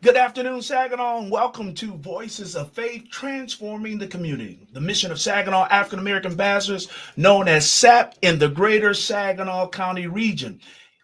Good afternoon, Saginaw, and welcome to Voices of Faith Transforming the Community. The mission of Saginaw African American Pastors, known as SAP in the greater Saginaw County region.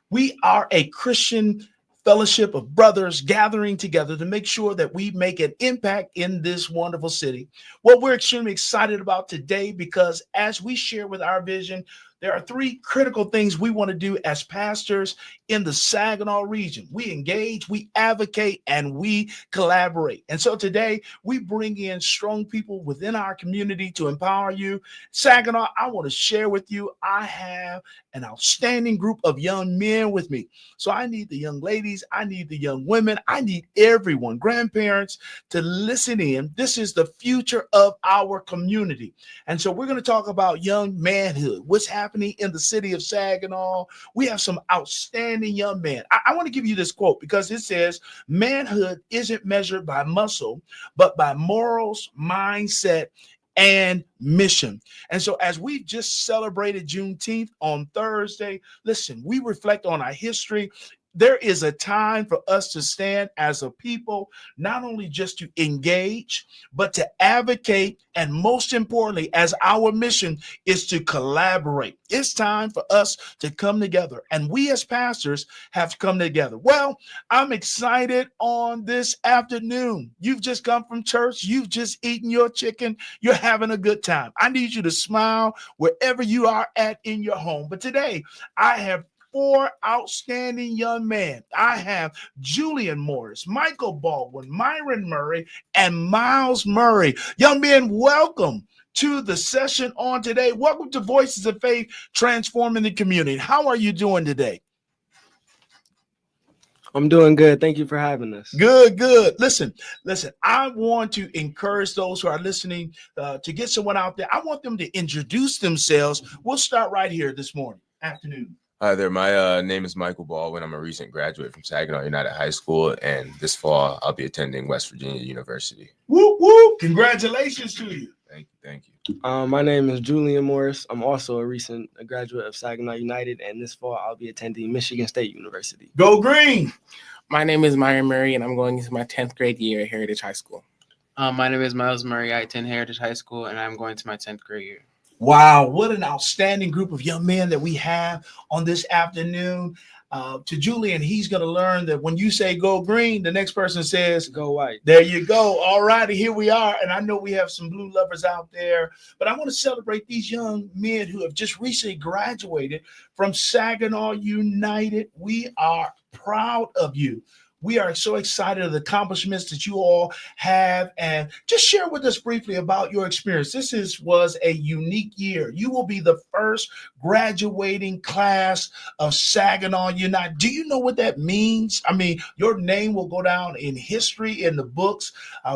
We are a Christian fellowship of brothers gathering together to make sure that we make an impact in this wonderful city. What we're extremely excited about today, because as we share with our vision, there are three critical things we want to do as pastors in the Saginaw region. We engage, we advocate, and we collaborate. And so today we bring in strong people within our community to empower you. Saginaw, I want to share with you, I have an outstanding group of young men with me. So I need the young ladies, I need the young women, I need everyone, grandparents, to listen in. This is the future of our community. And so we're going to talk about young manhood, what's happening in the city of Saginaw. We have some outstanding young men. I want to give you this quote because it says, manhood isn't measured by muscle, but by morals, mindset, and mission. And so as we just celebrated Juneteenth on Thursday, listen, we reflect on our history. There is a time for us to stand as a people, not only just to engage, but to advocate. And most importantly, as our mission is to collaborate. It's time for us to come together. And we as pastors have to come together. Well, I'm excited on this afternoon. You've just come from church. You've just eaten your chicken. You're having a good time. I need you to smile wherever you are at in your home. But today, I have four outstanding young men. I have Julian Morris, Michael Baldwin, Myron Murray, and Miles Murray. Young men, welcome to the session on today. Welcome to Voices of Faith Transforming the Community. How are you doing today? I'm doing good. Thank you for having us. Good. Listen. I want to encourage those who are listening to get someone out there. I want them to introduce themselves. We'll start right here this afternoon. Hi there. My name is Michael Baldwin. I'm a recent graduate from Saginaw United High School, and this fall I'll be attending West Virginia University. Whoop, whoop. Congratulations to you. Thank you. My name is Julian Morris. I'm also a recent graduate of Saginaw United, and this fall I'll be attending Michigan State University. Go Green! My name is Myron Murray, and I'm going into my 10th grade year at Heritage High School. My name is Miles Murray. I attend Heritage High School, and I'm going to my 10th grade year. Wow, what an outstanding group of young men that we have on this afternoon. To Julian, he's going to learn that when you say go green, the next person says go white. There you go. All righty, here we are. And I know we have some blue lovers out there, but I want to celebrate these young men who have just recently graduated from Saginaw United. We are proud of you. We are so excited of the accomplishments that you all have, and just share with us briefly about your experience. This was a unique year. You will be the first graduating class of Saginaw United. Do you know what that means? I mean, your name will go down in history, in the books.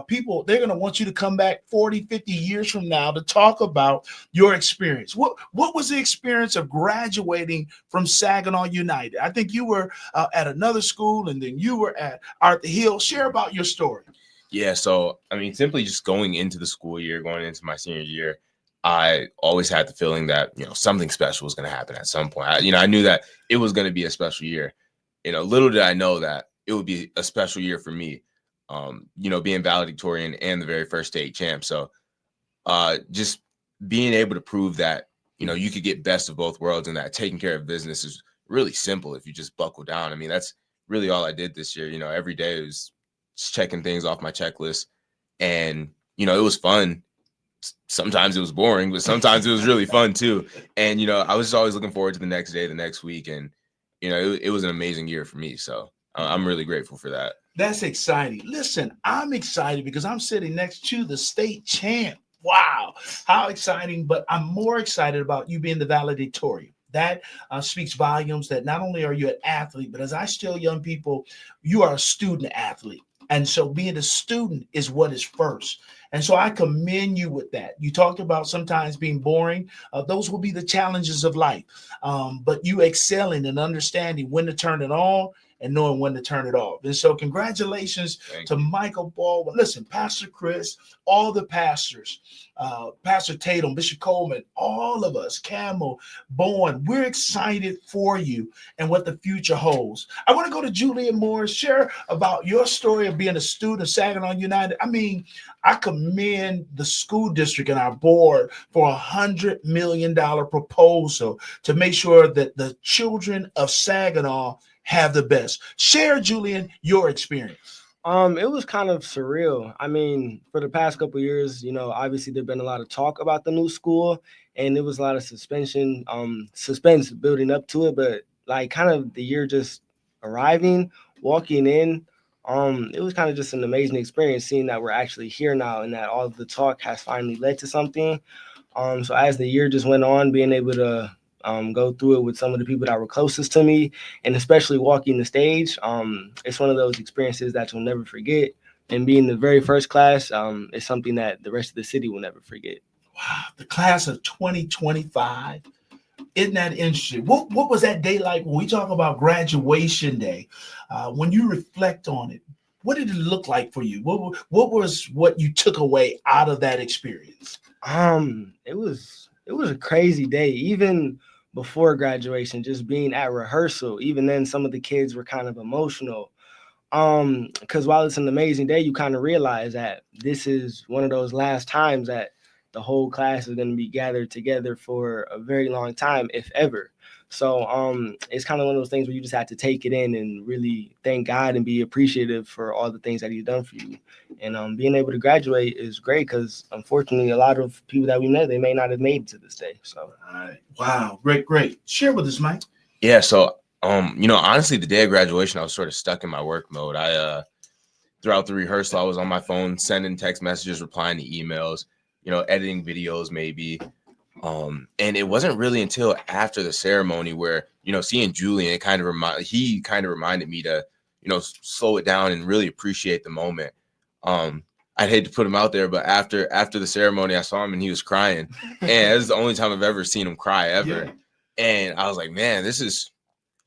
People, they're going to want you to come back 40, 50 years from now to talk about your experience. What was the experience of graduating from Saginaw United? I think you were at another school, and then you were at Arthur Hill. Share about your story. Yeah, so I mean, simply just going into the school year, going into my senior year, I always had the feeling that something special was going to happen at some point. I knew that it was going to be a special year. Little did I know that it would be a special year for me. Being valedictorian and the very first state champ. So, just being able to prove that you could get best of both worlds, and that taking care of business is really simple if you just buckle down. I mean, that's really all I did this year. Every day was just checking things off my checklist, and it was fun. Sometimes it was boring, but sometimes it was really fun too. And I was just always looking forward to the next day, the next week, and it was an amazing year for me. So I'm really grateful for that. That's exciting. Listen, I'm excited because I'm sitting next to the state champ. Wow, how exciting! But I'm more excited about you being the valedictorian. That speaks volumes that not only are you an athlete, but as I tell young people, you are a student athlete. And so being a student is what is first. And so I commend you with that. You talked about sometimes being boring. Those will be the challenges of life. But you excelling and understanding when to turn it on and knowing when to turn it off. And so congratulations Thank to you. Michael Baldwin. Listen, Pastor Chris, all the pastors, Pastor Tatum, Bishop Coleman, all of us, Camel, Bowen, we're excited for you and what the future holds. I want to go to Julian Morris. Share about your story of being a student of Saginaw United. I mean, I commend the school district and our board for $100 million proposal to make sure that the children of Saginaw have the best. Share, Julian, your experience. It was kind of surreal. I mean, for the past couple of years, obviously there's been a lot of talk about the new school, and there was a lot of suspense building up to it. But like, kind of the year just arriving, walking in, it was kind of just an amazing experience seeing that we're actually here now and that all of the talk has finally led to something. So as the year just went on, being able to go through it with some of the people that were closest to me, and especially walking the stage, it's one of those experiences that you'll never forget. And being the very first class is something that the rest of the city will never forget. Wow, the class of 2025. Isn't that interesting? What was that day like when we talk about graduation day? When you reflect on it, what did it look like for you? What was what you took away out of that experience? It was a crazy day. Even before graduation, just being at rehearsal, even then some of the kids were kind of emotional. Because while it's an amazing day, you kind of realize that this is one of those last times that the whole class is going to be gathered together for a very long time, if ever. So it's kind of one of those things where you just have to take it in and really thank God and be appreciative for all the things that He's done for you. And being able to graduate is great because unfortunately, a lot of people that we know, they may not have made it to this day. So, All right. Wow, great. Share with us, Mike. Yeah, so honestly, the day of graduation, I was sort of stuck in my work mode. I throughout the rehearsal, I was on my phone, sending text messages, replying to emails, editing videos maybe. And it wasn't really until after the ceremony where, seeing Julian, he kind of reminded me to, slow it down and really appreciate the moment. I'd hate to put him out there, but after the ceremony, I saw him and he was crying. And this is the only time I've ever seen him cry ever. Yeah. And I was like, man, this is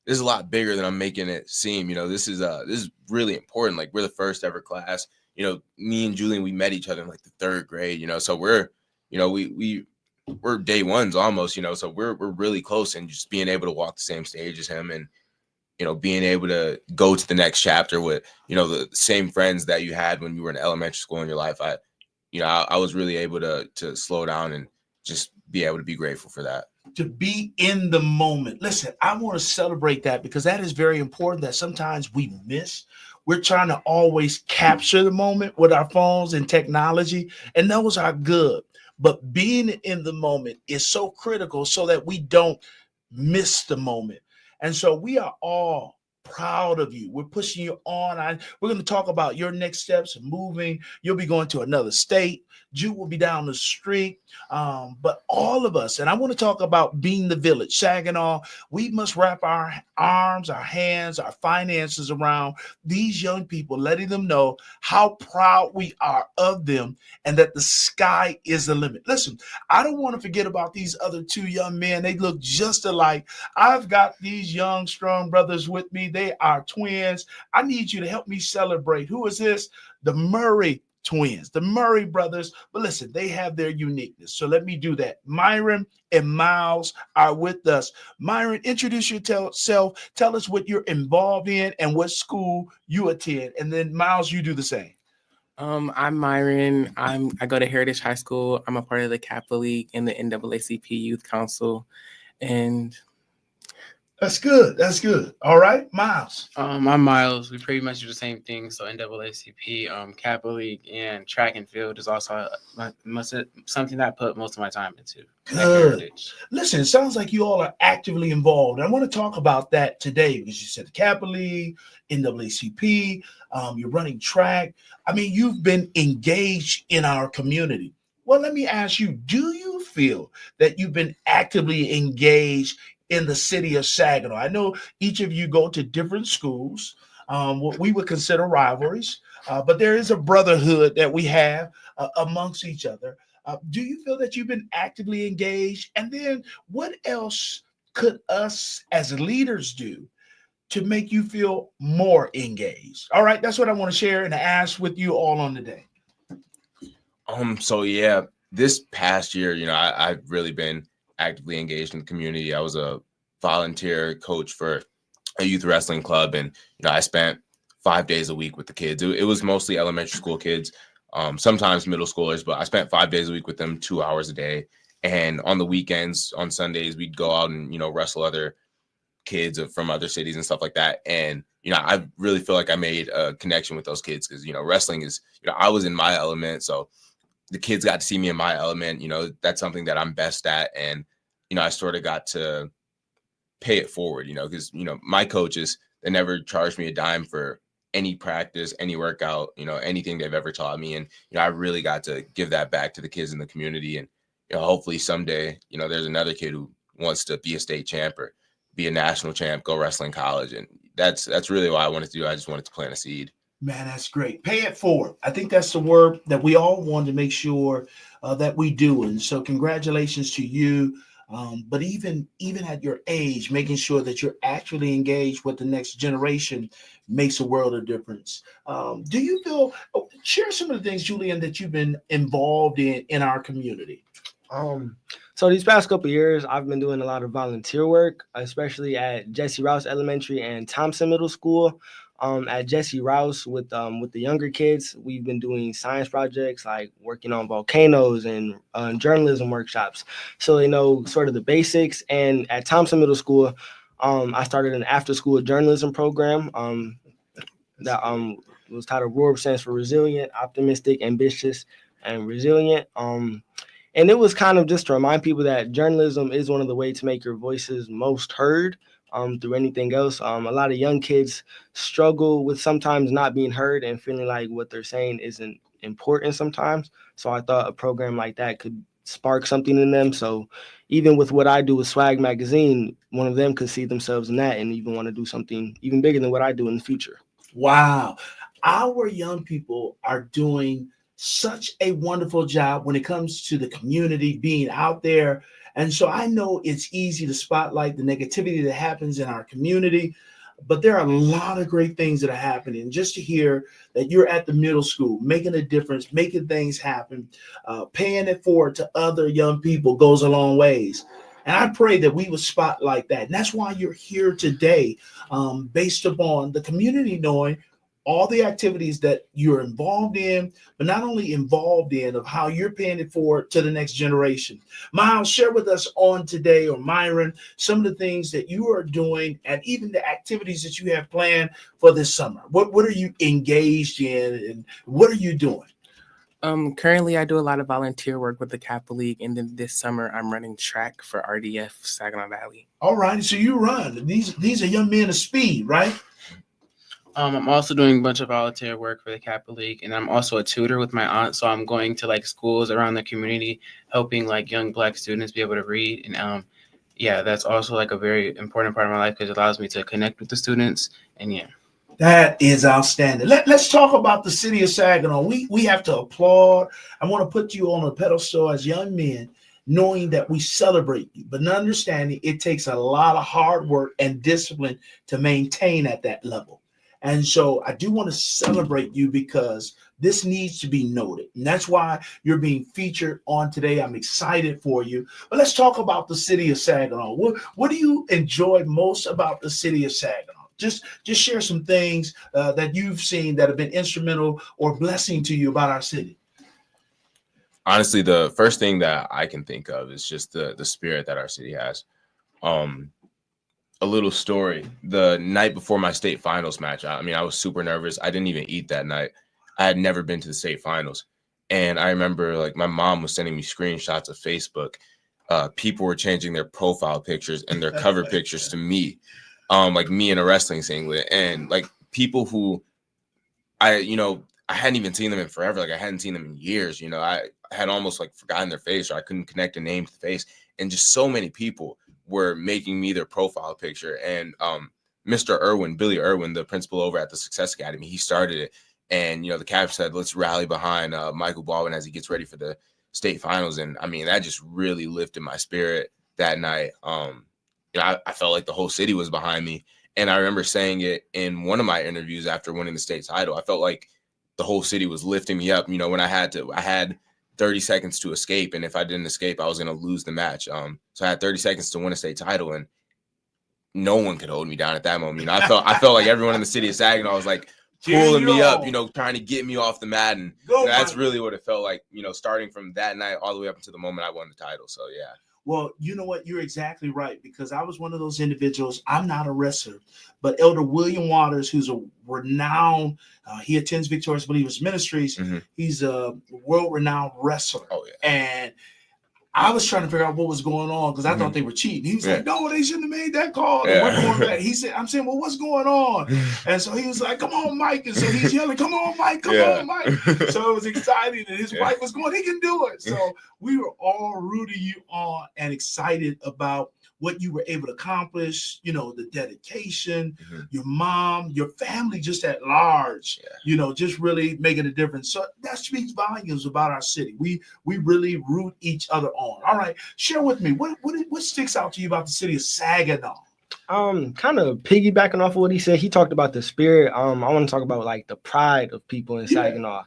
a lot bigger than I'm making it seem. This is really important. Like, we're the first ever class. Me and Julian, we met each other in like the third grade. So we're, we're day ones almost. So we're really close, and just being able to walk the same stage as him, and being able to go to the next chapter with the same friends that you had when you were in elementary school in your life. I was really able to slow down and just be able to be grateful for that. To be in the moment. Listen, I want to celebrate that because that is very important that sometimes we miss. We're trying to always capture the moment with our phones and technology, and those are good. But being in the moment is so critical so that we don't miss the moment. And so we are all proud of you. We're pushing you on. We're going to talk about your next steps, moving. You'll be going to another state. Jude will be down the street. But all of us, and I want to talk about being the village, Saginaw, we must wrap our arms, our hands, our finances around these young people, letting them know how proud we are of them and that the sky is the limit. Listen, I don't want to forget about these other two young men. They look just alike. I've got these young, strong brothers with me. They are twins. I need you to help me celebrate. Who is this? The Murray twins, the Murray brothers. But listen, they have their uniqueness. So let me do that. Myron and Miles are with us. Myron, introduce yourself. Tell us what you're involved in and what school you attend. And then Miles, you do the same. I'm Myron. I go to Heritage High School. I'm a part of the Kappa League and the NAACP Youth Council. And That's good. That's good. All right, Miles. I'm Miles. We pretty much do the same thing. So NAACP, Kappa League, and track and field is also something that I put most of my time into. Good. Listen, it sounds like you all are actively involved. I want to talk about that today because you said the Kappa League, NAACP, you're running track. I mean, you've been engaged in our community. Well, let me ask you, do you feel that you've been actively engaged in the city of Saginaw? I know each of you go to different schools, what we would consider rivalries, but there is a brotherhood that we have amongst each other. Do you feel that you've been actively engaged? And then what else could us as leaders do to make you feel more engaged? All right, that's what I want to share and ask with you all on the day. So yeah, this past year, I've really been actively engaged in the community. I was a volunteer coach for a youth wrestling club, and I spent 5 days a week with the kids. It was mostly elementary school kids, sometimes middle schoolers, but I spent 5 days a week with them, 2 hours a day. And on the weekends, on Sundays, we'd go out and wrestle other kids from other cities and stuff like that. And I really feel like I made a connection with those kids because wrestling is I was in my element, so the kids got to see me in my element. That's something that I'm best at, and I sort of got to pay it forward. Because my coaches, they never charged me a dime for any practice, any workout, anything they've ever taught me, and I really got to give that back to the kids in the community. And hopefully someday there's another kid who wants to be a state champ or be a national champ, go wrestle in college, and that's really what I wanted to do. I just wanted to plant a seed. Man, that's great. Pay it forward. I think that's the word that we all want to make sure that we do. And so congratulations to you. But even at your age, making sure that you're actually engaged with the next generation makes a world of difference. Do you feel, share some of the things, Julian, that you've been involved in our community? So these past couple of years, I've been doing a lot of volunteer work, especially at Jesse Rouse Elementary and Thompson Middle School. At Jesse Rouse with the younger kids, we've been doing science projects like working on volcanoes and journalism workshops. So they know sort of the basics. And at Thompson Middle School, I started an after-school journalism program that was titled ROAR stands for Resilient, Optimistic, Ambitious, and Resilient. And it was kind of just to remind people that journalism is one of the ways to make your voices most heard. Through anything else. A lot of young kids struggle with sometimes not being heard and feeling like what they're saying isn't important sometimes. So I thought a program like that could spark something in them. So even with what I do with Swag Magazine, one of them could see themselves in that and even want to do something even bigger than what I do in the future. Wow. Our young people are doing such a wonderful job when it comes to the community being out there. And so I know it's easy to spotlight the negativity that happens in our community, but there are a lot of great things that are happening. Just to hear that you're at the middle school, making a difference, making things happen, paying it forward to other young people goes a long ways. And I pray that we would spotlight that. And that's why you're here today, based upon the community knowing all the activities that you're involved in, but not only involved in, of how you're paying it forward to the next generation. Miles, share with us on today, or Myron, some of the things that you are doing and even the activities that you have planned for this summer. What are you engaged in and what are you doing? Currently, I do a lot of volunteer work with the Kappa League, and then this summer I'm running track for RDF Saginaw Valley. All right, so you run. These are young men of speed, right? I'm also doing a bunch of volunteer work for the Kappa League, and I'm also a tutor with my aunt. So I'm going to like schools around the community, helping like young Black students be able to read. And yeah, that's also like a very important part of my life because it allows me to connect with the students. And yeah, that is outstanding. Let's talk about the city of Saginaw. We have to applaud. I want to put you on a pedestal as young men, knowing that we celebrate you, but understanding it takes a lot of hard work and discipline to maintain at that level. And so I do want to celebrate you because this needs to be noted. And that's why you're being featured on today. I'm excited for you. But let's talk about the city of Saginaw. What do you enjoy most about the city of Saginaw? Just share some things that you've seen that have been instrumental or blessing to you about our city. Honestly, the first thing that I can think of is just the spirit that our city has. A little story. The night before my state finals match, I was super nervous. I didn't even eat that night. I had never been to the state finals. And I remember like my mom was sending me screenshots of Facebook. People were changing their profile pictures and their cover pictures to me, like me in a wrestling singlet. And like people who I hadn't even seen them in forever. Like I hadn't seen them in years. I had almost like forgotten their face, or I couldn't connect a name to the face. And just so many people were making me their profile picture. And Mr. Irwin, Billy Irwin, the principal over at the Success Academy, he started it. And, the Cap said, let's rally behind Michael Baldwin as he gets ready for the state finals. And that just really lifted my spirit that night. I felt like the whole city was behind me. And I remember saying it in one of my interviews after winning the state title. I felt like the whole city was lifting me up. When I had 30 seconds to escape. And if I didn't escape, I was going to lose the match. So I had 30 seconds to win a state title, and no one could hold me down at that moment. I felt like everyone in the city of Saginaw was like pulling me up, trying to get me off the mat. And that's really what it felt like, starting from that night all the way up until the moment I won the title. So, yeah. Well, you know what? You're exactly right, because I was one of those individuals. I'm not a wrestler, but Elder William Waters, who's a renowned, he attends Victorious Believers Ministries. Mm-hmm. He's a world-renowned wrestler. Oh, yeah. And I was trying to figure out what was going on, because I thought they were cheating. He was like, no, they shouldn't have made that call. And we're going back. I'm saying, well, what's going on? And so he was like, come on, Mike. And so he's yelling, come on, Mike, come on, Mike. So it was exciting. And his wife was going, he can do it. So we were all rooting you on and excited about what you were able to accomplish, the dedication, your mom, your family, just at large, just really making a difference. So that speaks volumes about our city. We really root each other on. All right, share with me, what sticks out to you about the city of Saginaw? Kind of piggybacking off of what he said. He talked about the spirit. I want to talk about like the pride of people in Saginaw.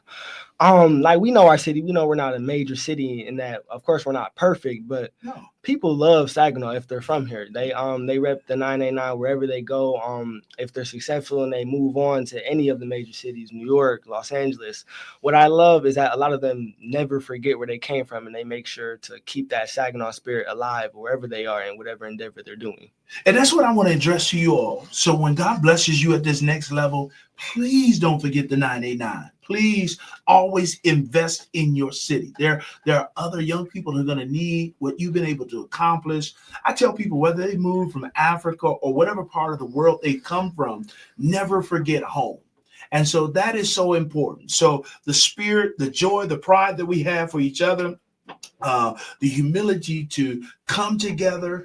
Like, we know our city. We know we're not a major city, in that, of course, we're not perfect, but people love Saginaw if they're from here. They rep the 989 wherever they go. If they're successful and they move on to any of the major cities, New York, Los Angeles. What I love is that a lot of them never forget where they came from, and they make sure to keep that Saginaw spirit alive wherever they are and whatever endeavor they're doing. And that's what I want to address to you all. So when God blesses you at this next level, please don't forget the 989. Please always invest in your city. There are other young people who are going to need what you've been able to accomplish. I tell people, whether they move from Africa or whatever part of the world they come from, never forget home. And so that is so important. So the spirit, the joy, the pride that we have for each other, the humility to come together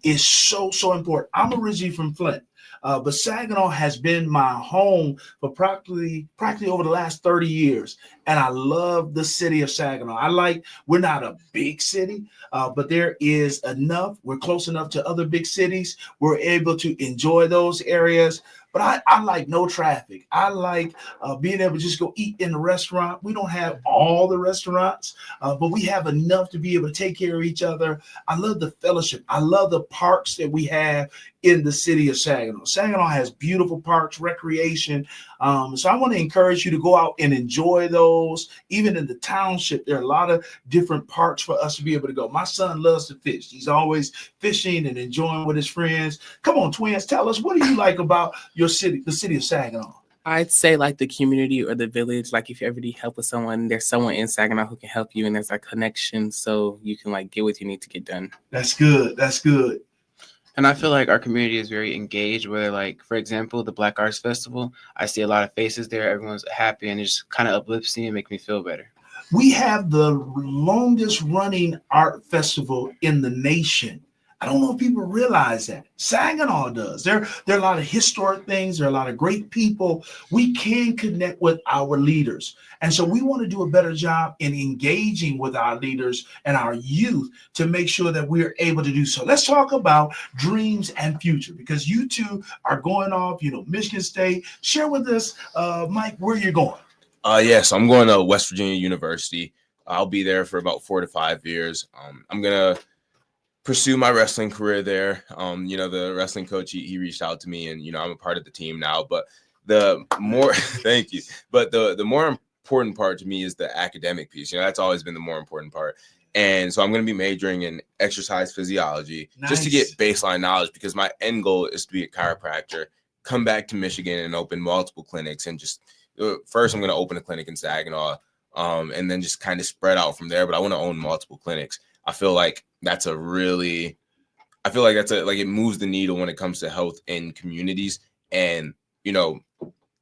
is so important. I'm originally from Flint. But Saginaw has been my home for practically over the last 30 years. And I love the city of Saginaw. We're not a big city, but there is enough. We're close enough to other big cities. We're able to enjoy those areas. But I like no traffic. I like being able to just go eat in the restaurant. We don't have all the restaurants, but we have enough to be able to take care of each other. I love the fellowship. I love the parks that we have in the city of Saginaw. Saginaw has beautiful parks, recreation. So I want to encourage you to go out and enjoy those. Even in the township, there are a lot of different parks for us to be able to go. My son loves to fish. He's always fishing and enjoying with his friends. Come on, twins, tell us, what do you like about your city, the city of Saginaw? I'd say like the community or the village. Like if you ever need help with someone, there's someone in Saginaw who can help you, and there's a connection so you can like get what you need to get done. That's good. That's good. And I feel like our community is very engaged, where, like, for example, the Black Arts Festival, I see a lot of faces there. Everyone's happy, and it just kind of uplifts me and makes me feel better. We have the longest running art festival in the nation. I don't know if people realize that. Saginaw does. There are a lot of historic things. There are a lot of great people. We can connect with our leaders. And so we want to do a better job in engaging with our leaders and our youth to make sure that we're able to do so. Let's talk about dreams and future, because you two are going off, Michigan State. Share with us, Mike, where you're going. Yes, I'm going to West Virginia University. I'll be there for about 4 to 5 years. I'm going to pursue my wrestling career there. The wrestling coach, he reached out to me, and, I'm a part of the team now. But the more, thank you. But the more important part to me is the academic piece. That's always been the more important part. And so I'm going to be majoring in exercise physiology, just to get baseline knowledge, because my end goal is to be a chiropractor, come back to Michigan and open multiple clinics. And just first, I'm going to open a clinic in Saginaw, and then just kind of spread out from there. But I want to own multiple clinics. I feel like it moves the needle when it comes to health in communities. And,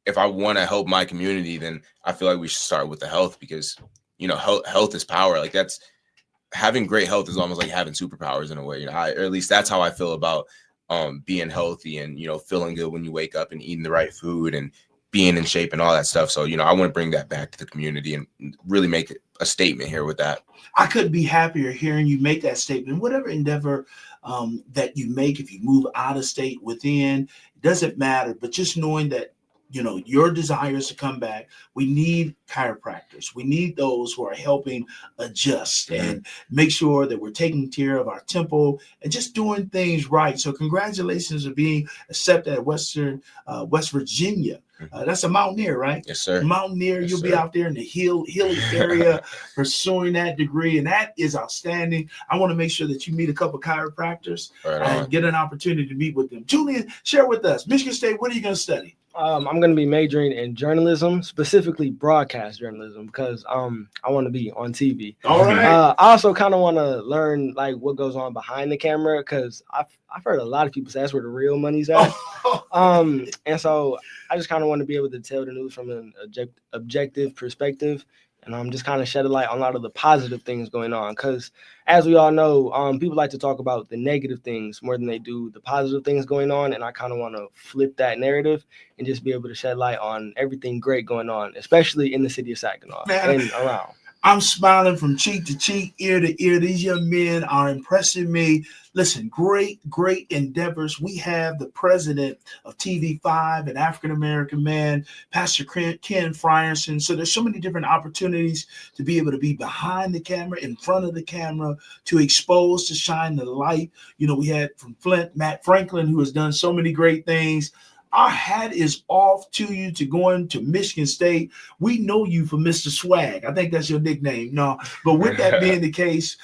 if I want to help my community, then I feel like we should start with the health, because, health is power. Like, that's having great health is almost like having superpowers in a way, or at least that's how I feel about being healthy and, feeling good when you wake up and eating the right food and being in shape and all that stuff. So, I want to bring that back to the community and really make a statement here with that. I couldn't be happier hearing you make that statement. Whatever endeavor that you make, if you move out of state, within, it doesn't matter. But just knowing that, your desires to come back, we need chiropractors. We need those who are helping adjust and make sure that we're taking care of our temple and just doing things right. So congratulations on being accepted at West Virginia. That's a Mountaineer, right? Yes, sir. Mountaineer, Yes, you'll sir. be out there in the hilly area pursuing that degree, and that is outstanding. I want to make sure that you meet a couple chiropractors and get an opportunity to meet with them. Julian, share with us, Michigan State, what are you going to study? I'm going to be majoring in journalism, specifically broadcast journalism, because I want to be on TV. All right. I also kind of want to learn like what goes on behind the camera, because I've heard a lot of people say that's where the real money's at. And so I just kind of want to be able to tell the news from an objective perspective, and just kind of shed a light on a lot of the positive things going on. Because as we all know, people like to talk about the negative things more than they do the positive things going on. And I kind of want to flip that narrative and just be able to shed light on everything great going on, especially in the city of Saginaw and around. I'm smiling from cheek to cheek, ear to ear. These young men are impressing me. Listen, great endeavors. We have the president of TV5, an African-American man, Pastor Ken Frierson. So there's so many different opportunities to be able to be behind the camera, in front of the camera, to expose, to shine the light. We had from Flint, Matt Franklin, who has done so many great things. Our hat is off to you to going to Michigan State. We know you for Mr. Swag. I think that's your nickname. No, but with that being the case,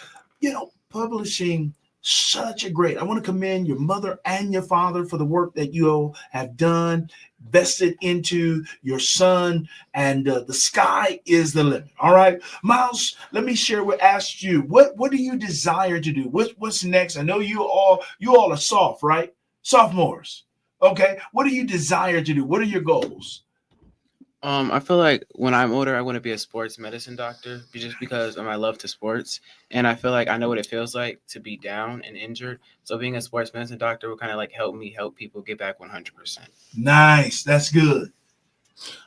publishing such a great. I want to commend your mother and your father for the work that you all have done, vested into your son, and the sky is the limit. All right, Miles, let me ask you, what do you desire to do? What's next? I know you all are soft, right? Sophomores. Okay, what do you desire to do? What are your goals? I feel like when I'm older, I want to be a sports medicine doctor just because of my love to sports. And I feel like I know what it feels like to be down and injured. So being a sports medicine doctor will kind of like help people get back 100%. Nice. That's good.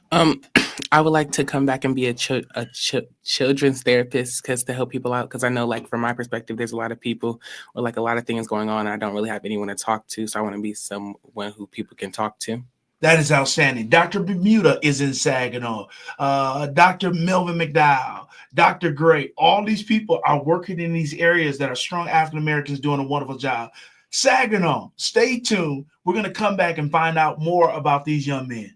I would like to come back and be a children's therapist, because to help people out, because I know, like, from my perspective, there's a lot of people or like a lot of things going on. And I don't really have anyone to talk to. So I want to be someone who people can talk to. That is outstanding. Dr. Bermuda is in Saginaw. Dr. Melvin McDowell, Dr. Gray, all these people are working in these areas that are strong African Americans doing a wonderful job. Saginaw, stay tuned. We're going to come back and find out more about these young men.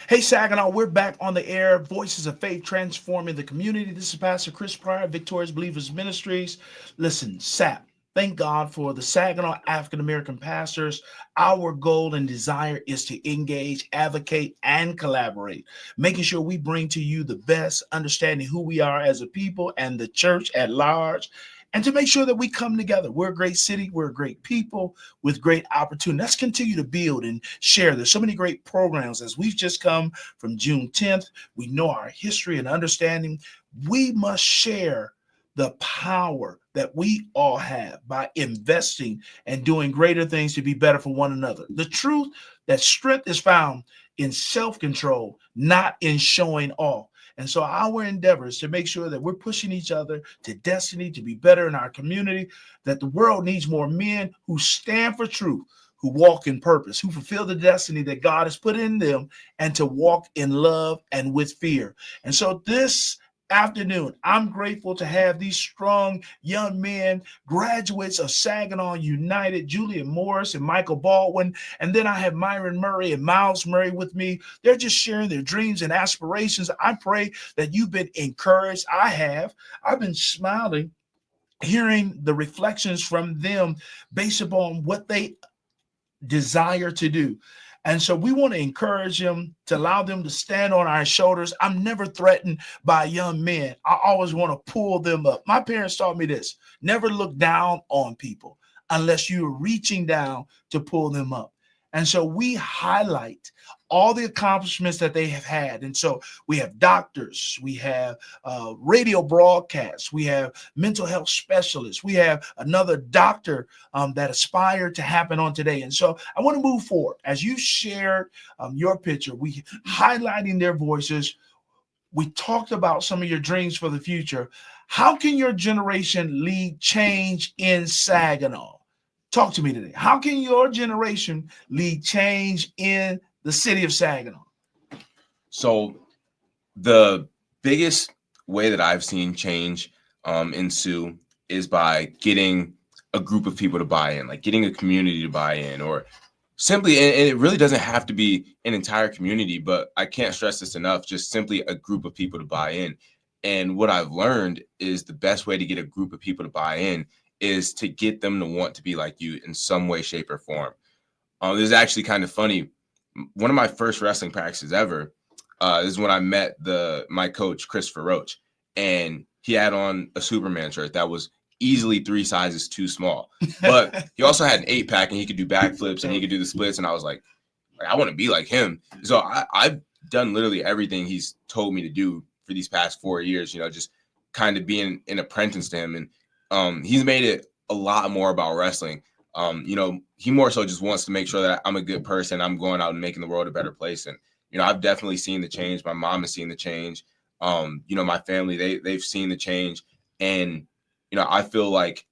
Hey, Saginaw, we're back on the air. Voices of Faith transforming the community. This is Pastor Chris Pryor, Victorious Believers Ministries. Listen, SAP, Thank God for the Saginaw African American pastors. Our goal and desire is to engage, advocate, and collaborate, making sure we bring to you the best understanding who we are as a people and the church at large, and to make sure that we come together. We're a great city. We're a great people with great opportunity. Let's continue to build and share. There's so many great programs as we've just come from June 10th. We know our history and understanding. We must share the power that we all have by investing and doing greater things to be better for one another. The truth that strength is found in self-control, not in showing off. And so our endeavor is to make sure that we're pushing each other to destiny, to be better in our community, that the world needs more men who stand for truth, who walk in purpose, who fulfill the destiny that God has put in them, and to walk in love and with fear. And so this afternoon, I'm grateful to have these strong young men, graduates of Saginaw United, Julia Morris and Michael Baldwin. And then I have Myron Murray and Miles Murray with me. They're just sharing their dreams and aspirations. I pray that you've been encouraged. I have. I've been smiling, hearing the reflections from them based upon what they desire to do. And so we want to encourage them, to allow them to stand on our shoulders. I'm never threatened by young men. I always want to pull them up. My parents taught me this: never look down on people unless you're reaching down to pull them up. And so we highlight all the accomplishments that they have had. And so we have doctors, we have radio broadcasts, we have mental health specialists, we have another doctor that aspired to happen on today. And so I want to move forward. As you shared your picture, we highlighting their voices. We talked about some of your dreams for the future. How can your generation lead change in Saginaw? Talk to me today. How can your generation lead change in the city of Saginaw? So the biggest way that I've seen change ensue is by getting a group of people to buy in, like getting a community to buy in, or simply, and it really doesn't have to be an entire community, but I can't stress this enough, just simply a group of people to buy in. And what I've learned is the best way to get a group of people to buy in is to get them to want to be like you in some way, shape, or form. This is actually kind of funny. One of my first wrestling practices ever is when I met my coach, Christopher Roach, and he had on a Superman shirt that was easily 3 sizes too small. But he also had an 8-pack, and he could do backflips and he could do the splits. And I was like I want to be like him. So I've done literally everything he's told me to do for these past 4 years, just kind of being an apprentice to him. And he's made it a lot more about wrestling. He more so just wants to make sure that I'm a good person. I'm going out and making the world a better place. And, I've definitely seen the change. My mom has seen the change. My family, they've seen the change. And, I feel like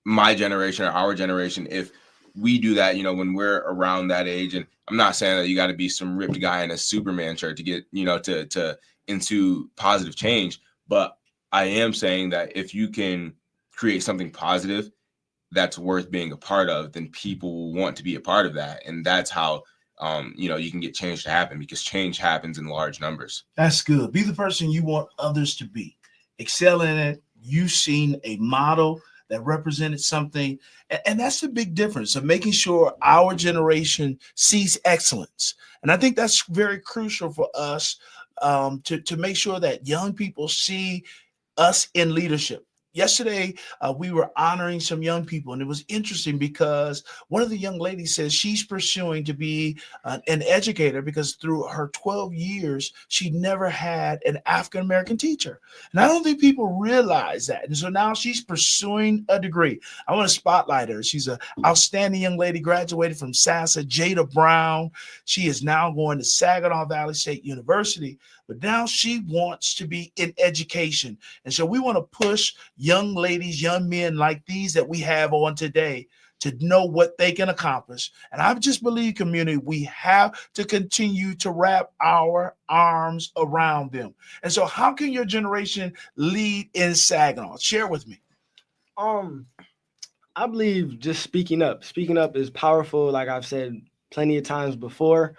my generation or our generation, if we do that, when we're around that age, and I'm not saying that you got to be some ripped guy in a Superman shirt to get, to into positive change, but I am saying that if you can create something positive that's worth being a part of, then people will want to be a part of that. And that's how, you can get change to happen, because change happens in large numbers. That's good. Be the person you want others to be. Excel in it. You've seen a model that represented something. And that's the big difference of making sure our generation sees excellence. And I think that's very crucial for us to make sure that young people see us in leadership. Yesterday, we were honoring some young people, and it was interesting because one of the young ladies says she's pursuing to be an educator because through her 12 years, she never had an African-American teacher. And I don't think people realize that. And so now she's pursuing a degree. I want to spotlight her. She's an outstanding young lady, graduated from SASA, Jada Brown. She is now going to Saginaw Valley State University, but now she wants to be in education. And so we want to push young ladies, young men like these that we have on today to know what they can accomplish. And I just believe, community, we have to continue to wrap our arms around them. And so how can your generation lead in Saginaw? Share with me. I believe just speaking up is powerful. Like I've said plenty of times before,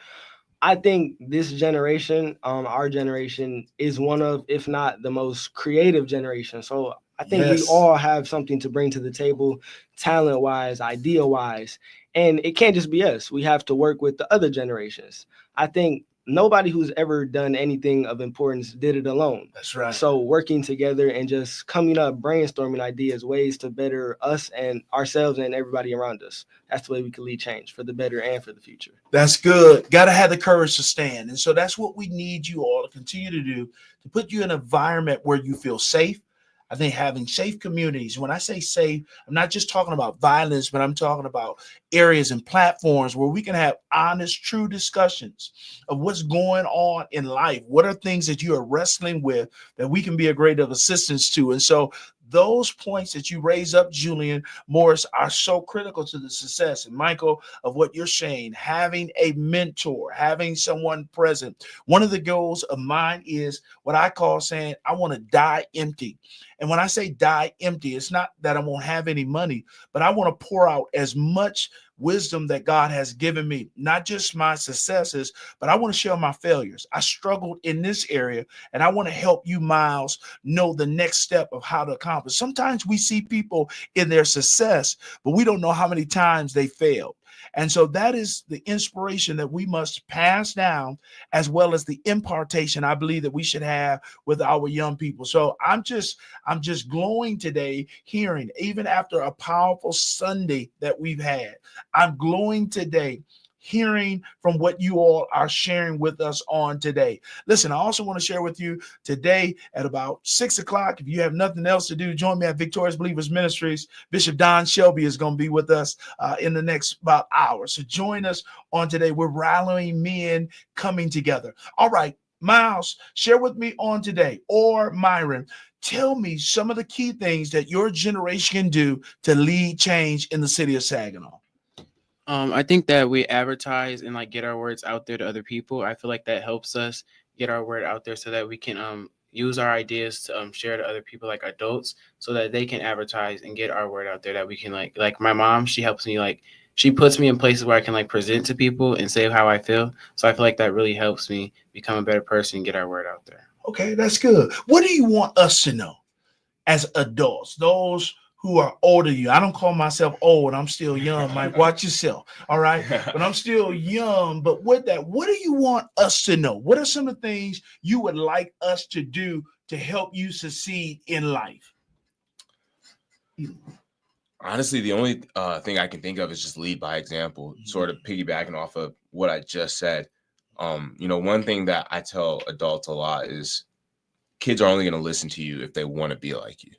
I think this generation, our generation, is one of, if not the most creative generation. So I think we Yes. all have something to bring to the table, talent-wise, idea-wise, and it can't just be us. We have to work with the other generations. I think nobody who's ever done anything of importance did it alone. That's right. So working together and just coming up, brainstorming ideas, ways to better us and ourselves and everybody around us. That's the way we can lead change for the better and for the future. That's good. Got to have the courage to stand. And so that's what we need you all to continue to do, to put you in an environment where you feel safe. I think having safe communities, when I say safe, I'm not just talking about violence, but I'm talking about areas and platforms where we can have honest, true discussions of what's going on in life. What are things that you are wrestling with that we can be a great of assistance to? And so those points that you raise up, Julian Morris, are so critical to the success. And Michael, of what you're saying, having a mentor, having someone present. One of the goals of mine is what I call saying, I want to die empty. And when I say die empty, it's not that I won't have any money, but I want to pour out as much wisdom that God has given me, not just my successes, but I want to share my failures. I struggled in this area, and I want to help you, Miles, know the next step of how to accomplish. Sometimes we see people in their success, but we don't know how many times they failed. And so that is the inspiration that we must pass down, as well as the impartation I believe that we should have with our young people. So I'm just glowing today, hearing, even after a powerful Sunday that we've had, I'm glowing today, hearing from what you all are sharing with us on today. Listen, I also want to share with you today at about 6 o'clock. If you have nothing else to do, join me at Victorious Believers Ministries. Bishop Don Shelby is going to be with us in the next about hour. So join us on today. We're rallying men coming together. All right, Miles, share with me on today, or Myron, tell me some of the key things that your generation can do to lead change in the city of Saginaw. I think that we advertise and like get our words out there to other people. I feel like that helps us get our word out there so that we can use our ideas to share to other people, like adults, so that they can advertise and get our word out there, that we can like my mom, she helps me, like she puts me in places where I can like present to people and say how I feel. So I feel like that really helps me become a better person and get our word out there. Okay, that's good. What do you want us to know as adults, those who are older than you? I don't call myself old. I'm still young, Mike. Watch yourself. All right. But I'm still young. But with that, what do you want us to know? What are some of the things you would like us to do to help you succeed in life? Honestly, the only thing I can think of is just lead by example, sort of piggybacking off of what I just said. One thing that I tell adults a lot is kids are only going to listen to you if they want to be like you.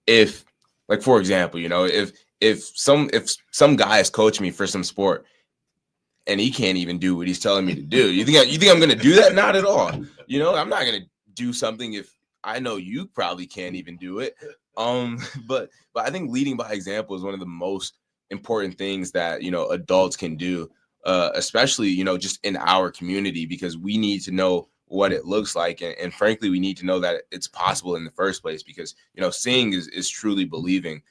If, like, for example, if some guy is coaching me for some sport and he can't even do what he's telling me to do, you think I'm going to do that? Not at all. I'm not going to do something if I know you probably can't even do it. But I think leading by example is one of the most important things that adults can do, especially just in our community, because we need to know what it looks like, and frankly we need to know that it's possible in the first place, because seeing is truly believing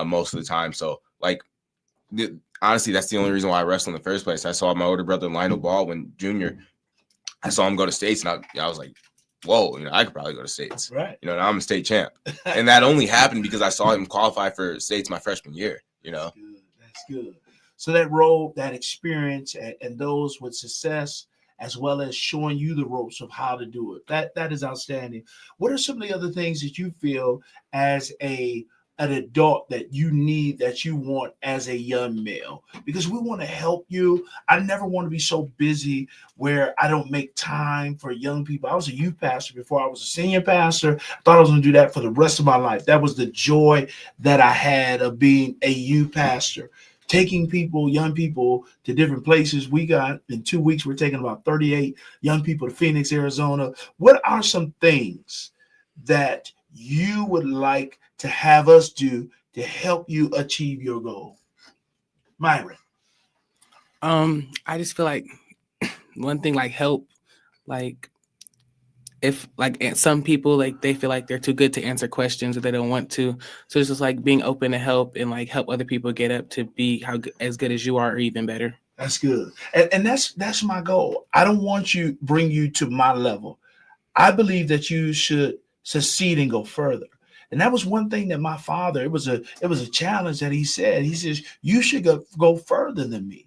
most of the time. So like honestly, that's the only reason why I wrestle in the first place. I saw my older brother Lionel Baldwin Jr. I saw him go to states, and I was like, whoa, I could probably go to states. Right. Now I'm a state champ. And that only happened because I saw him qualify for states my freshman year, That's good. So that role, that experience, and those with success, as well as showing you the ropes of how to do it, that is outstanding. What are some of the other things that you feel as an adult that you need, that you want as a young male? Because we want to help you. I never want to be so busy where I don't make time for young people. I was a youth pastor before I was a senior pastor. I thought I was going to do that for the rest of my life. That was the joy that I had of being a youth pastor, taking people, young people, to different places. We got, in 2 weeks, we're taking about 38 young people to Phoenix, Arizona. What are some things that you would like to have us do to help you achieve your goal? Myron. I just feel like one thing, like help, like if like some people, like they feel like they're too good to answer questions or they don't want to. So it's just like being open to help and like help other people get up to be as good as you are, or even better. That's good. And that's my goal. I don't want you bring you to my level. I believe that you should succeed and go further. And that was one thing that my father, it was a challenge that he says, you should go further than me.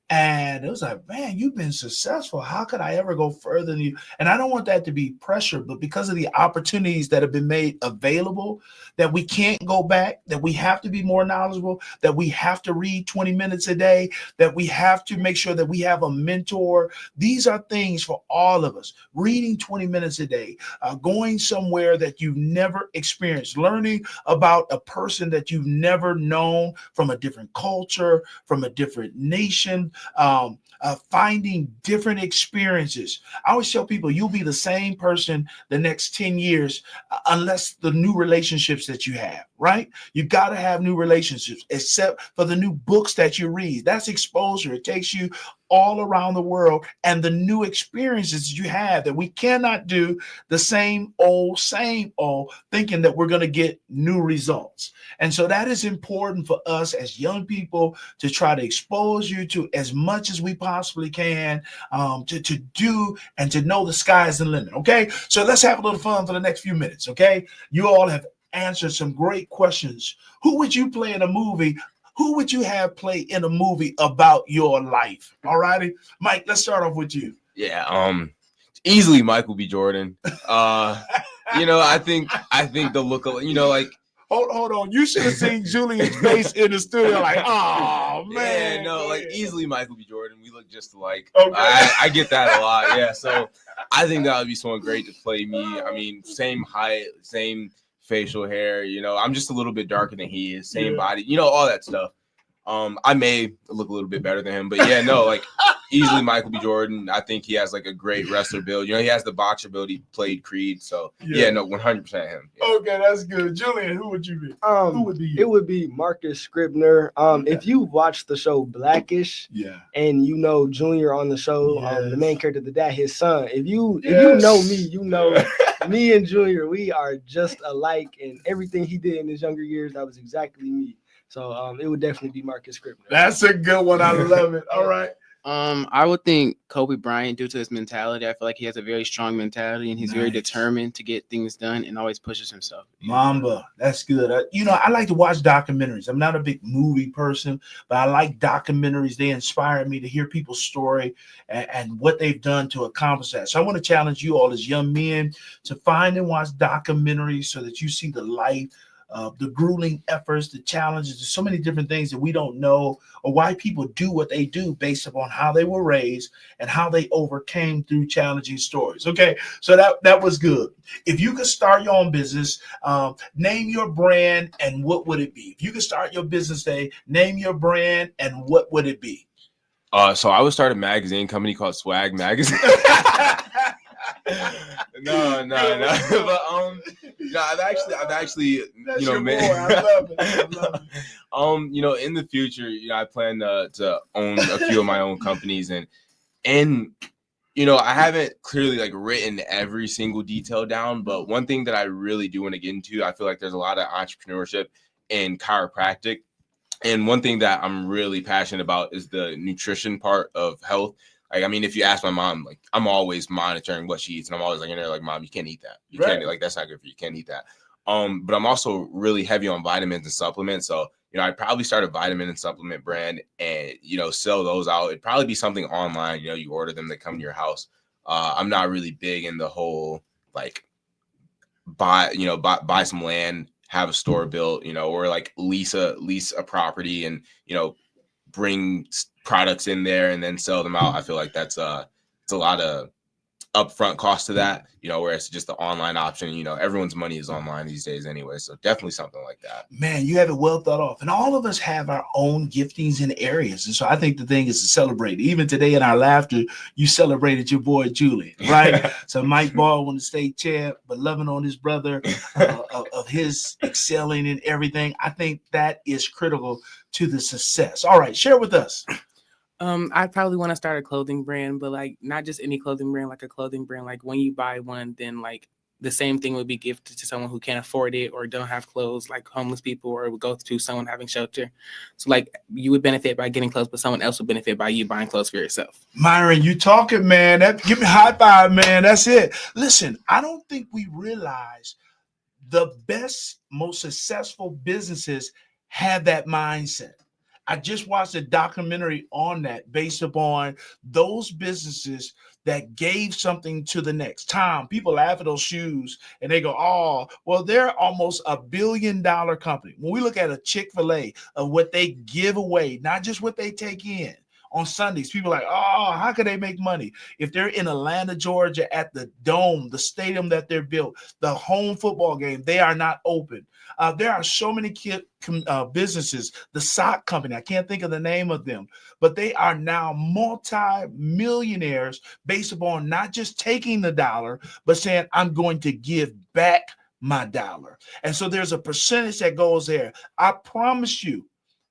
And it was like, man, you've been successful. How could I ever go further than you? And I don't want that to be pressure, but because of the opportunities that have been made available, that we can't go back, that we have to be more knowledgeable, that we have to read 20 minutes a day, that we have to make sure that we have a mentor. These are things for all of us. Reading 20 minutes a day, going somewhere that you've never experienced, learning about a person that you've never known from a different culture, from a different nation, finding different experiences. I always tell people you'll be the same person the next 10 years unless the new relationships that you have, right? You got to have new relationships, except for the new books that you read. That's exposure. It takes you all around the world and the new experiences you have, that we cannot do the same old, thinking that we're going to get new results. And so that is important for us as young people to try to expose you to as much as we possibly can, to do and to know the sky is the limit. Okay. So let's have a little fun for the next few minutes. Okay. You all have answered some great questions. Who would you play in a movie? Who would you have play in a movie about your life? All righty. Mike, let's start off with you. Yeah. Easily Michael B. Jordan. I think the look of, like, Hold on. You should have seen Julian's face in the studio, like, oh man. Yeah, no, like easily Michael B. Jordan. We look just alike. Okay. I get that a lot. Yeah. So I think that would be someone great to play me. I mean, same height, same facial hair. I'm just a little bit darker than he is. Same body. All that stuff. I may look a little bit better than him, but yeah, no, like easily Michael B. Jordan. I think he has like a great wrestler build. He has the boxer build. He played Creed, so yeah no, 100% him. Yeah. Okay, that's good. Julian, who would you be? Who would be you? It would be Marcus Scribner. If you've watched the show Blackish, and Junior on the show, the main character, the dad, his son. If you know me, me and Junior, we are just alike, and everything he did in his younger years, that was exactly me. So it would definitely be Marcus Scribner. That's a good one. I love it. All right. I would think Kobe Bryant, due to his mentality. I feel like he has a very strong mentality, and he's very determined to get things done and always pushes himself. Mamba, that's good. I like to watch documentaries. I'm not a big movie person, but I like documentaries. They inspire me to hear people's story and what they've done to accomplish that. So I want to challenge you all as young men to find and watch documentaries so that you see the life, the grueling efforts, the challenges. There's so many different things that we don't know, or why people do what they do based upon how they were raised and how they overcame through challenging stories. Okay, so that was good. If you could start your own business, name your brand and what would it be? If you could start your business today, name your brand and what would it be? So I would start a magazine company called Swag Magazine. No. But I've actually, that's your boy. I love it. In the future, I plan to own a few of my own companies, and I haven't clearly like written every single detail down, but one thing that I really do want to get into, I feel like there's a lot of entrepreneurship in chiropractic, and one thing that I'm really passionate about is the nutrition part of health. Like, I mean, if you ask my mom, like, I'm always monitoring what she eats, and I'm always like, like, Mom, you can't eat that. You can't, like, that's not good for you. You can't eat that. But I'm also really heavy on vitamins and supplements. So, I'd probably start a vitamin and supplement brand and, sell those out. It'd probably be something online. You order them, they come to your house. I'm not really big in the whole, like, buy some land, have a store built, or like lease a property and, bring products in there and then sell them out. I feel like it's a lot of upfront cost to that, whereas just the online option, everyone's money is online these days anyway. So definitely something like that. Man, you have it well thought off. And all of us have our own giftings and areas. And so I think the thing is to celebrate. Even today in our laughter, you celebrated your boy Julian, right? So Mike Ball won the state champ, but loving on his brother of his excelling in everything. I think that is critical to the success. All right, share with us. I probably want to start a clothing brand, but like not just any clothing brand, like a clothing brand. Like when you buy one, then like the same thing would be gifted to someone who can't afford it or don't have clothes, like homeless people, or would go to someone having shelter. So like you would benefit by getting clothes, but someone else would benefit by you buying clothes for yourself. Myron, you talking, man. Give me a high five, man. That's it. Listen, I don't think we realize the best, most successful businesses have that mindset. I just watched a documentary on that based upon those businesses that gave something to the next. Tom, people laugh at those shoes and they go, oh, well, they're almost $1 billion company. When we look at a Chick-fil-A of what they give away, not just what they take in. On Sundays, people are like, oh, how can they make money? If they're in Atlanta, Georgia, at the Dome, the stadium that they're built, the home football game, they are not open. There are so many businesses, the sock company, I can't think of the name of them, but they are now multi-millionaires based upon not just taking the dollar, but saying, I'm going to give back my dollar. And so there's a percentage that goes there. I promise you,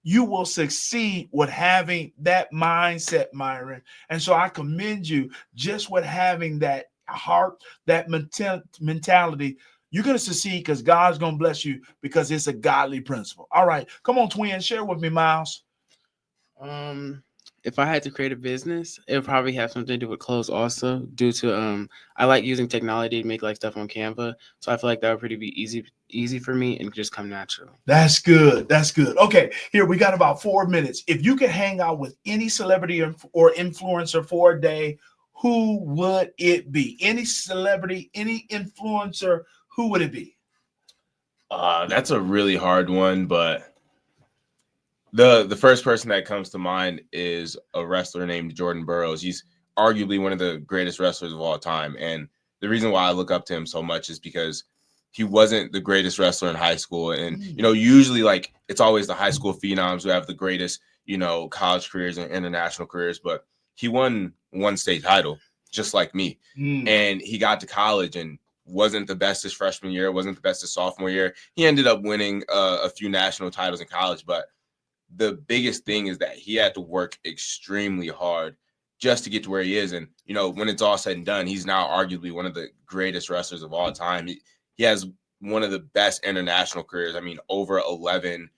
you will succeed with having that mindset, Myron. And so I commend you just with having that heart, that mentality. You're going to succeed because God's going to bless you because it's a godly principle. All right. Come on, twin. Share with me, Miles. If I had to create a business, it would probably have something to do with clothes also, due to I like using technology to make like stuff on Canva. So I feel like that would pretty be easy for me and just come natural. That's good. That's good. Okay, here we got about 4 minutes. If you could hang out with any celebrity or influencer for a day, who would it be? Any celebrity, any influencer, who would it be? That's a really hard one, but the first person that comes to mind is a wrestler named Jordan Burroughs. He's arguably one of the greatest wrestlers of all time. And the reason why I look up to him so much is because he wasn't the greatest wrestler in high school. And, usually like it's always the high school phenoms who have the greatest, college careers and international careers. But he won one state title just like me. And he got to college and wasn't the best his freshman year, wasn't the best his sophomore year. He ended up winning a few national titles in college, but the biggest thing is that he had to work extremely hard just to get to where he is. And, when it's all said and done, he's now arguably one of the greatest wrestlers of all time. He has one of the best international careers. I mean, over 11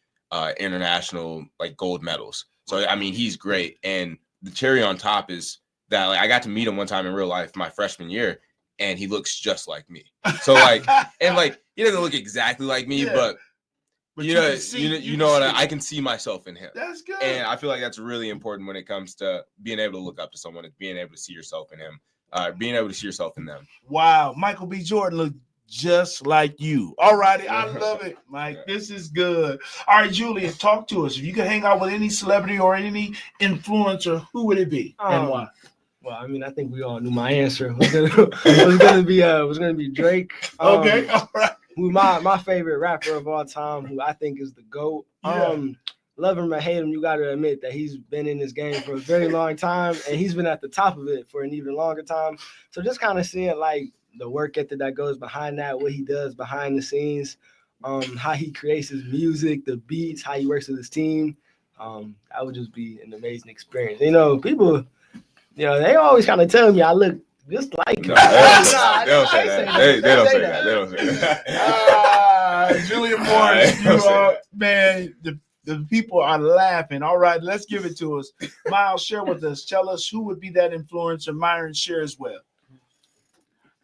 international gold medals. So, I mean, he's great. And the cherry on top is that I got to meet him one time in real life my freshman year, and he looks just like me. So he doesn't look exactly like me, but I can see myself in him. That's good. And I feel like that's really important when it comes to being able to look up to someone and being able to see yourself in him, being able to see yourself in them. Wow. Michael B. Jordan looked just like you. All righty. I love it, Mike. This is good. All right, Julia, talk to us. If you could hang out with any celebrity or any influencer, who would it be and why? Well, I mean, I think we all knew my answer was gonna be Drake. Okay, all right. Who my favorite rapper of all time, who I think is the GOAT. Love him or hate him, you got to admit that he's been in this game for a very long time, and he's been at the top of it for an even longer time. So just kind of seeing the work ethic that goes behind that, what he does behind the scenes, how he creates his music, the beats, how he works with his team, that would just be an amazing experience. People, they always kind of tell me I look just like him. They don't say that. They don't say that. Julia Moore, man, the people are laughing. All right, let's give it to us. Miles, share with us. Tell us who would be that influencer. Myron, share as well.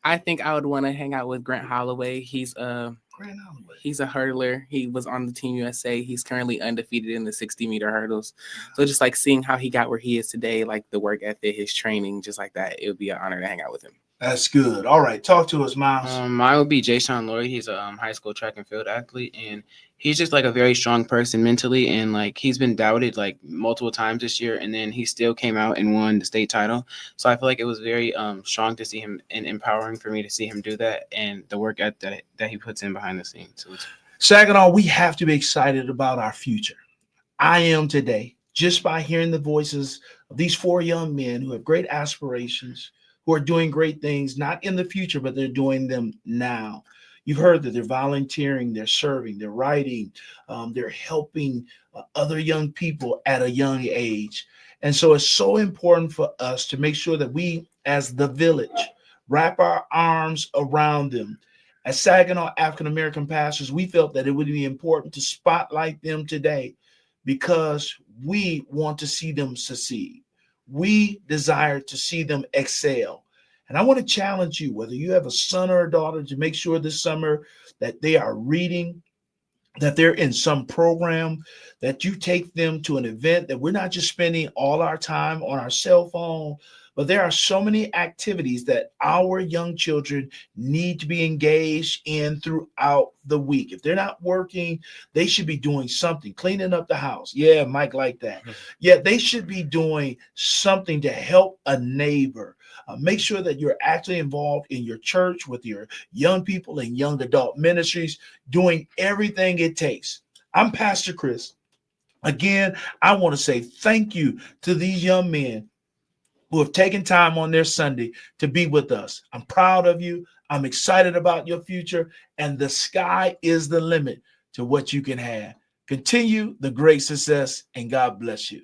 I think I would want to hang out with Grant Holloway. He's a hurdler. He was on the Team USA. He's currently undefeated in the 60-meter hurdles. So just seeing how he got where he is today, the work ethic, his training, just like that, it would be an honor to hang out with him. That's good. All right, talk to us, Miles. Mine would be Jay Sean Lloyd. He's a high school track and field athlete, and he's just a very strong person mentally, and he's been doubted multiple times this year, and then he still came out and won the state title. So I feel like it was very strong to see him and empowering for me to see him do that, and the work that he puts in behind the scenes. So Saginaw, we have to be excited about our future. I am today just by hearing the voices of these 4 young men who have great aspirations, who are doing great things, not in the future, but they're doing them now. You've heard that they're volunteering, they're serving, they're writing, they're helping other young people at a young age. And so it's so important for us to make sure that we, as the village, wrap our arms around them As Saginaw African American pastors, we felt that it would be important to spotlight them today because we want to see them succeed. We desire to see them excel. And I want to challenge you, whether you have a son or a daughter, to make sure this summer that they are reading, that they're in some program, that you take them to an event, that we're not just spending all our time on our cell phone, but there are so many activities that our young children need to be engaged in throughout the week. If they're not working, they should be doing something, cleaning up the house. Yeah, Mike, like that. Yeah, they should be doing something to help a neighbor. Make sure that you're actually involved in your church with your young people and young adult ministries, doing everything it takes. I'm Pastor Chris. Again, I want to say thank you to these young men who have taken time on their Sunday to be with us. I'm proud of you. I'm excited about your future, and the sky is the limit to what you can have. Continue the great success, and God bless you.